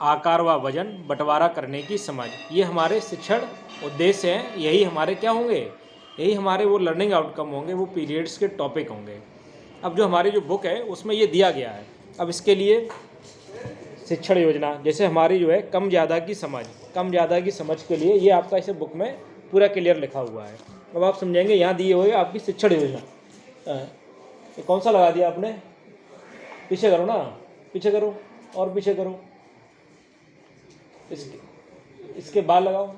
आकार व वजन बंटवारा करने की समझ। ये हमारे शिक्षण उद्देश्य हैं, यही हमारे क्या होंगे, यही हमारे वो लर्निंग आउटकम होंगे, वो पीरियड्स के टॉपिक होंगे। अब जो हमारी जो बुक है उसमें ये दिया गया है। अब इसके लिए शिक्षण योजना, जैसे हमारी जो है कम ज़्यादा की समझ, कम ज़्यादा की समझ के लिए ये आपका इसे बुक में पूरा क्लियर लिखा हुआ है। अब आप समझेंगे, यहाँ दिए हुए आपकी शिक्षण योजना। ये कौन सा लगा दिया आपने, पीछे करो ना, पीछे करो और पीछे करो, इसके बाल लगाओ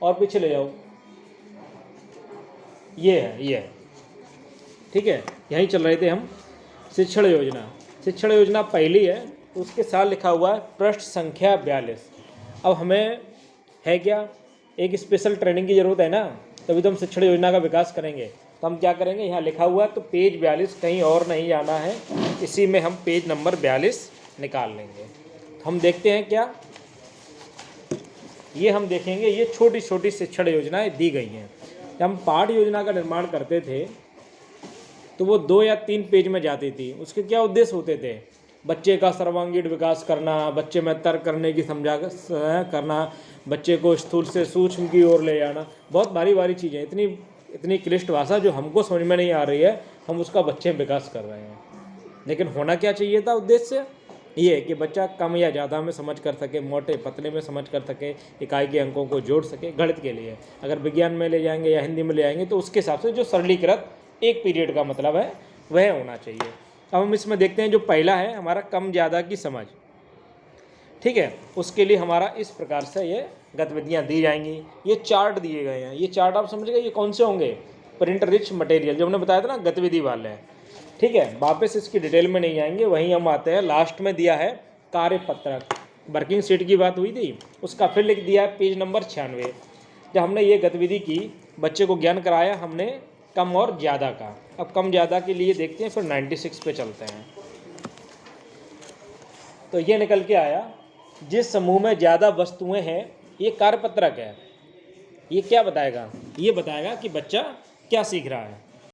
और पीछे ले जाओ, ये है, ये है, ठीक है। यहीं चल रहे थे हम। शिक्षण योजना, शिक्षण योजना पहली है, तो उसके साथ लिखा हुआ है पृष्ठ संख्या 42। अब हमें है क्या, एक स्पेशल ट्रेनिंग की ज़रूरत है ना, तभी तो हम शिक्षण योजना का विकास करेंगे। तो हम क्या करेंगे, यहाँ लिखा हुआ है तो पेज 42, कहीं और नहीं जाना है, इसी में हम पेज नंबर 42 निकाल लेंगे। हम देखते हैं क्या, ये हम देखेंगे, ये छोटी छोटी शिक्षण योजनाएं दी गई हैं। जब हम पाठ योजना का निर्माण करते थे तो वो 2 या 3 पेज में जाती थी। उसके क्या उद्देश्य होते थे, बच्चे का सर्वांगीण विकास करना, बच्चे में तर्क करने की समझा करना, बच्चे को स्थूल से सूक्ष्म की ओर ले जाना, बहुत भारी भारी चीज़ें, इतनी क्लिष्ट भाषा जो हमको समझ में नहीं आ रही है, हम उसका बच्चे में विकास कर रहे हैं। लेकिन होना क्या चाहिए था, उद्देश्य ये है कि बच्चा कम या ज़्यादा में समझ कर सके, मोटे पतले में समझ कर सके, इकाई के अंकों को जोड़ सके। गणित के लिए अगर विज्ञान में ले जाएंगे या हिंदी में ले जाएंगे तो उसके हिसाब से जो सरलीकृत एक पीरियड का मतलब है वह होना चाहिए। अब हम इसमें देखते हैं, जो पहला है हमारा कम ज़्यादा की समझ, ठीक है। उसके लिए हमारा इस प्रकार से ये गतिविधियाँ दी जाएंगी। ये चार्ट दिए गए हैं, ये चार्ट आप समझिएगा ये कौन से होंगे, प्रिंट रिच मटेरियल, जो हमने बताया था ना गतिविधि वाले हैं, ठीक है। वापस इसकी डिटेल में नहीं जाएंगे, वहीं हम आते हैं। लास्ट में दिया है कार्यपत्रक, वर्किंग शीट की बात हुई थी, उसका फिर लिख दिया है पेज नंबर 96। जब हमने ये गतिविधि की, बच्चे को ज्ञान कराया हमने कम और ज़्यादा का। अब कम ज़्यादा के लिए देखते हैं, फिर 96 पे चलते हैं। तो ये निकल के आया, जिस समूह में ज़्यादा वस्तुएं हैं, ये कार्यपत्रक है। ये क्या बताएगा, ये बताएगा कि बच्चा क्या सीख रहा है।